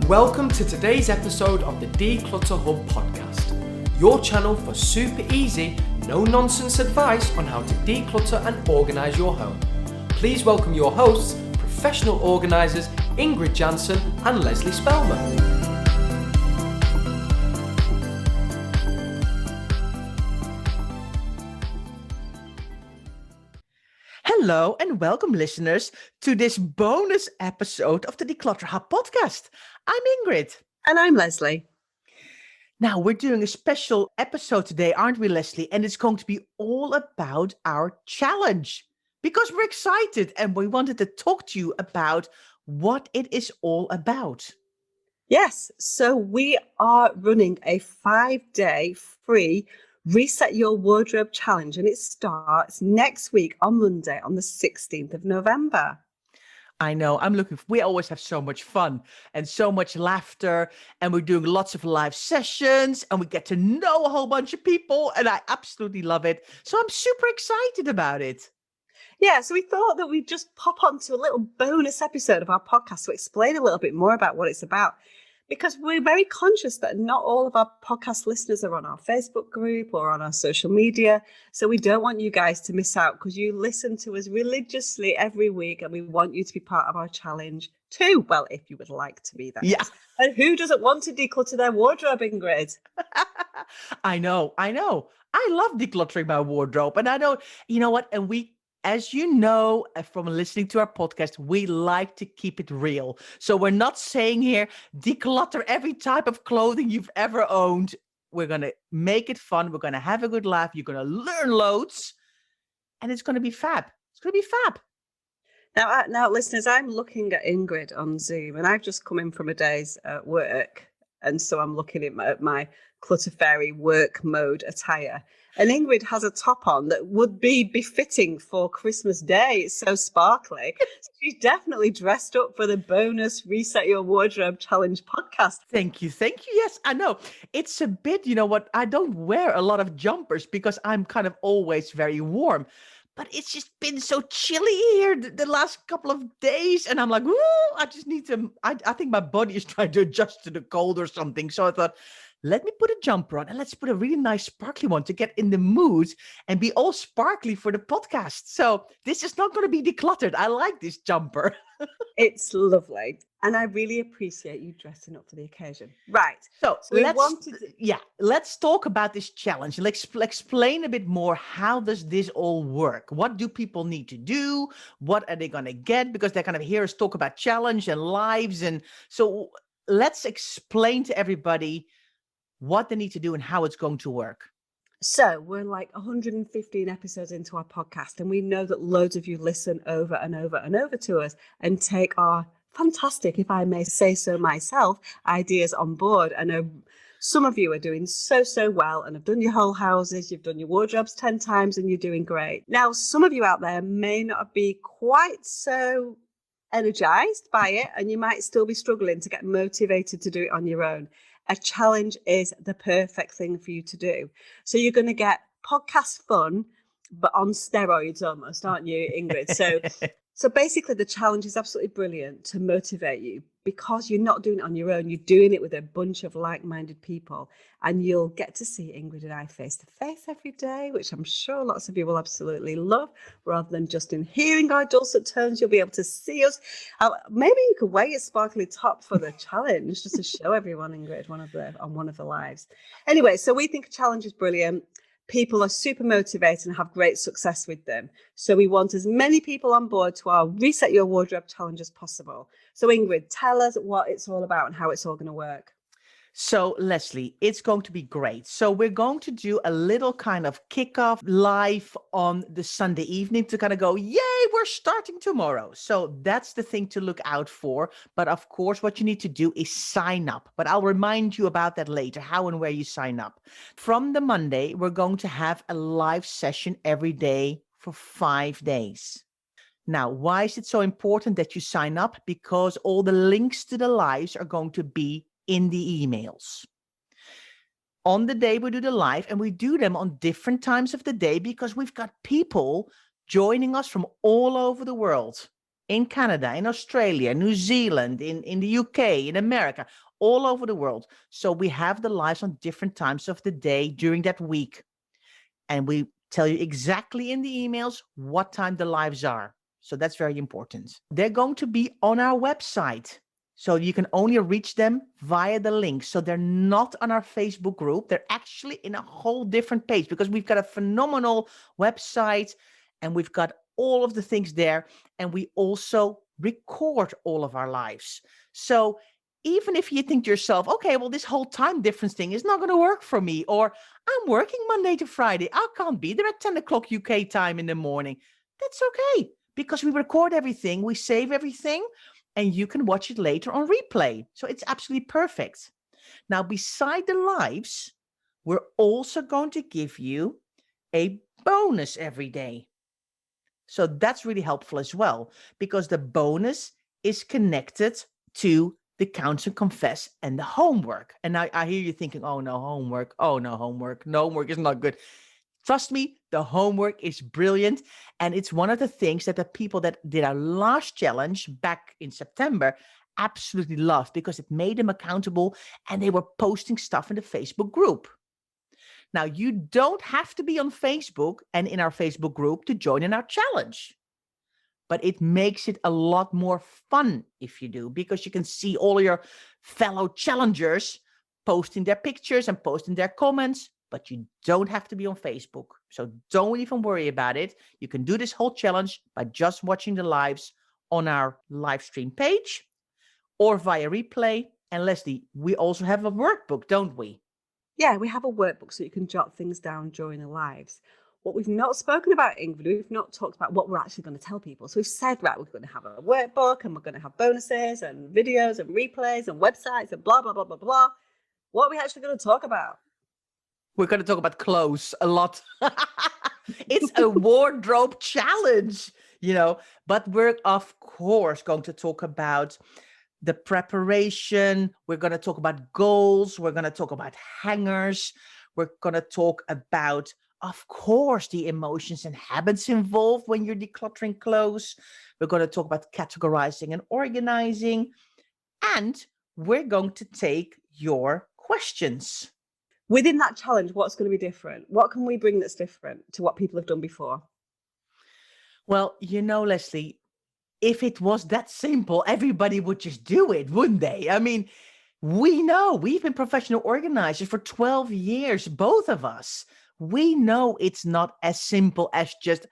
Welcome to today's episode of the Declutter Hub podcast, your channel for super easy, no-nonsense advice on how to declutter and organise your home. Please welcome your hosts, professional organisers Ingrid Jansen and Lesley Spellman. Hello and welcome, listeners, to this bonus episode of the Declutter Hub podcast. I'm Ingrid. And I'm Lesley. Now, we're doing a special episode today, aren't we, Lesley? And it's going to be all about our challenge because we're excited and we wanted to talk to you about what it is all about. Yes, so we are running a 5-day free Reset Your Wardrobe Challenge, and it starts next week on Monday, on the 16th of November. I know, we always have so much fun and so much laughter, and we're doing lots of live sessions, and we get to know a whole bunch of people, and I absolutely love it. So I'm super excited about it. Yeah, so we thought that we'd just pop onto a little bonus episode of our podcast to explain a little bit more about what it's about. Because we're very conscious that not all of our podcast listeners are on our Facebook group or on our social media. So we don't want you guys to miss out because you listen to us religiously every week and we want you to be part of our challenge too. Well, if you would like to be that. Yeah. And who doesn't want to declutter their wardrobe, Ingrid? I know. I love decluttering my wardrobe. And I know, you know what? And as you know, from listening to our podcast, we like to keep it real. So we're not saying here, declutter every type of clothing you've ever owned. We're going to make it fun. We're going to have a good laugh. You're going to learn loads. And it's going to be fab. It's going to be fab. Now, listeners, I'm looking at Ingrid on Zoom, and I've just come in from a day's work. And so I'm looking at my Clutter Fairy work mode attire. And Ingrid has a top on that would be befitting for Christmas Day. It's so sparkly. So she's definitely dressed up for the bonus Reset Your Wardrobe Challenge podcast. Thank you. Yes, I know. It's a bit, you know what, I don't wear a lot of jumpers because I'm kind of always very warm. But it's just been so chilly here the last couple of days. And I'm like, ooh, I just need to, I think my body is trying to adjust to the cold or something. So I thought, let me put a jumper on and let's put a really nice sparkly one to get in the mood and be all sparkly for the podcast. So this is not going to be decluttered. I like this jumper. It's lovely. And I really appreciate you dressing up for the occasion. Right. So let's talk about this challenge. Let's explain a bit more. How does this all work? What do people need to do? What are they going to get? Because they're kind of hear us talk about challenge and lives. And so let's explain to everybody what they need to do and how it's going to work. So we're like 115 episodes into our podcast, and we know that loads of you listen over and over and over to us and take our fantastic, if I may say so myself, ideas on board. I know some of you are doing so well and have done your whole houses, you've done your wardrobes 10 times and you're doing great. Now, some of you out there may not be quite so energized by it, and you might still be struggling to get motivated to do it on your own. A challenge is the perfect thing for you to do. So you're going to get podcast fun, but on steroids almost, aren't you, Ingrid? So basically the challenge is absolutely brilliant to motivate you because you're not doing it on your own. You're doing it with a bunch of like-minded people, and you'll get to see Ingrid and I face to face every day, which I'm sure lots of you will absolutely love. Rather than just in hearing our dulcet tones, you'll be able to see us. Maybe you could wear your sparkly top for the challenge just to show everyone, Ingrid, on one of the lives. Anyway, so we think a challenge is brilliant. People are super motivated and have great success with them. So we want as many people on board to our Reset Your Wardrobe Challenge as possible. So Ingrid, tell us what it's all about and how it's all going to work. So Lesley, it's going to be great. So we're going to do a little kind of kickoff live on the Sunday evening to kind of go, yay, we're starting tomorrow. So that's the thing to look out for. But of course, what you need to do is sign up. But I'll remind you about that later, how and where you sign up. From the Monday, we're going to have a live session every day for 5 days. Now, why is it so important that you sign up? Because all the links to the lives are going to be in the emails. On the day we do the live, and we do them on different times of the day because we've got people joining us from all over the world. in Canada, in Australia, New Zealand, in the UK, in America, all over the world. So we have the lives on different times of the day during that week. And we tell you exactly in the emails what time the lives are. So that's very important. They're going to be on our website. So you can only reach them via the link. So they're not on our Facebook group. They're actually in a whole different page because we've got a phenomenal website and we've got all of the things there. And we also record all of our lives. So even if you think to yourself, okay, well, this whole time difference thing is not going to work for me, or I'm working Monday to Friday, I can't be there at 10 o'clock UK time in the morning. That's okay because we record everything, we save everything, and you can watch it later on replay. So it's absolutely perfect. Now, beside the lives, we're also going to give you a bonus every day. So that's really helpful as well, because the bonus is connected to the Count and Confess and the homework. And I hear you thinking, oh, no, homework. Oh, no, homework. No, homework is not good. Trust me, the homework is brilliant. And it's one of the things that the people that did our last challenge back in September absolutely loved because it made them accountable and they were posting stuff in the Facebook group. Now, you don't have to be on Facebook and in our Facebook group to join in our challenge. But it makes it a lot more fun if you do, because you can see all your fellow challengers posting their pictures and posting their comments. But you don't have to be on Facebook. So don't even worry about it. You can do this whole challenge by just watching the lives on our live stream page or via replay. And Lesley, we also have a workbook, don't we? Yeah, we have a workbook so you can jot things down during the lives. What we've not spoken about, Ingrid, we've not talked about what we're actually going to tell people. So we've said, right, we're going to have a workbook and we're going to have bonuses and videos and replays and websites and blah, blah, blah, blah, blah. What are we actually going to talk about? We're going to talk about clothes a lot. It's a wardrobe challenge, but we're, of course, going to talk about the preparation. We're going to talk about goals. We're going to talk about hangers. We're going to talk about, of course, the emotions and habits involved when you're decluttering clothes. We're going to talk about categorizing and organizing. And we're going to take your questions. Within that challenge, what's going to be different? What can we bring that's different to what people have done before? Well, Lesley, if it was that simple, everybody would just do it, wouldn't they? I mean, we know we've been professional organizers for 12 years, both of us. We know it's not as simple as just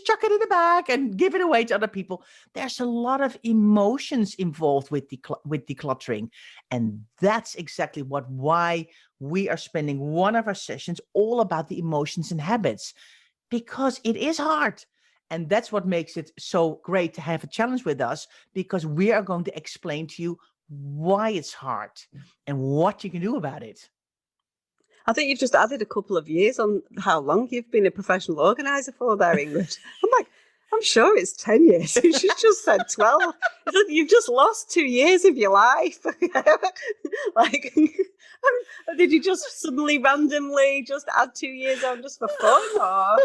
chuck it in the bag and give it away to other people. There's a lot of emotions involved with decluttering. And that's exactly why we are spending one of our sessions all about the emotions and habits, because it is hard. And that's what makes it so great to have a challenge with us, because we are going to explain to you why it's hard and what you can do about it. I think you've just added a couple of years on how long you've been a professional organizer for there, Ingrid. I'm sure it's 10 years. She's just said 12. You've just lost 2 years of your life. Did you just suddenly randomly just add 2 years on just for fun? Or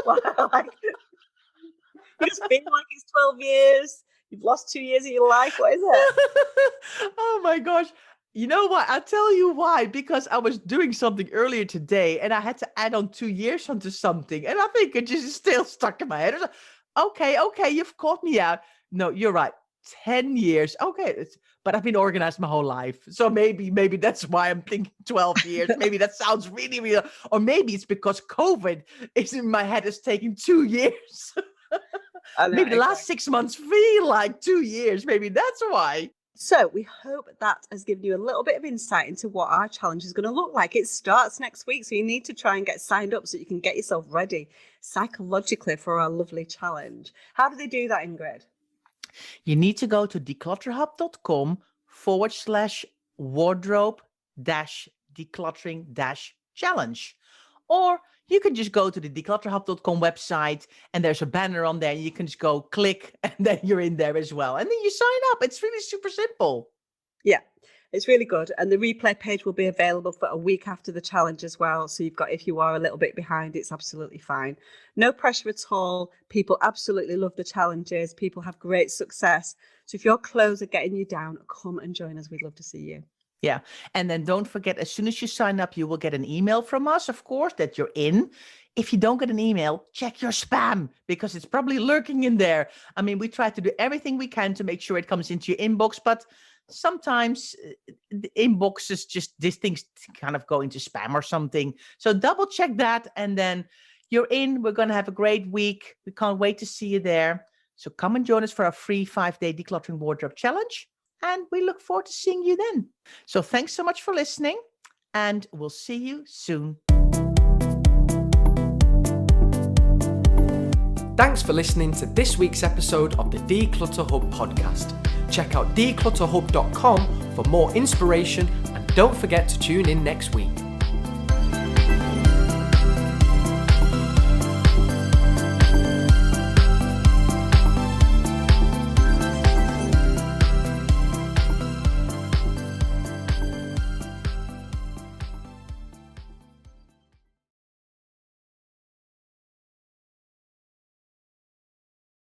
you just feel like it's 12 years? You've lost 2 years of your life? What is it? Oh my gosh. You know what? I'll tell you why. Because I was doing something earlier today and I had to add on 2 years onto something. And I think it just is still stuck in my head. Okay, you've caught me out. No, you're right. 10 years. Okay. But I've been organized my whole life. So maybe that's why I'm thinking 12 years. Maybe that sounds really real. Or maybe it's because COVID is in my head. It's taking 2 years. Maybe the last 6 months feel like 2 years. Maybe that's why. So we hope that has given you a little bit of insight into what our challenge is going to look like. It starts next week, so you need to try and get signed up so you can get yourself ready psychologically for our lovely challenge. How do they do that, Ingrid? You need to go to declutterhub.com/wardrobe-decluttering-challenge. Or you can just go to the declutterhub.com website and there's a banner on there. You can just go click and then you're in there as well. And then you sign up. It's really super simple. Yeah. It's really good. And the replay page will be available for a week after the challenge as well. So you've got, if you are a little bit behind, it's absolutely fine. No pressure at all. People absolutely love the challenges. People have great success. So if your clothes are getting you down, come and join us. We'd love to see you. Yeah. And then don't forget, as soon as you sign up, you will get an email from us, of course, that you're in. If you don't get an email, check your spam because it's probably lurking in there. I mean, we try to do everything we can to make sure it comes into your inbox, but sometimes the inboxes, just these things kind of go into spam or something. So double check that. And then you're in. We're going to have a great week. We can't wait to see you there. So come and join us for our free 5-day decluttering wardrobe challenge. And we look forward to seeing you then. So thanks so much for listening, and we'll see you soon. Thanks for listening to this week's episode of the Declutter Hub podcast. Check out declutterhub.com for more inspiration, and don't forget to tune in next week.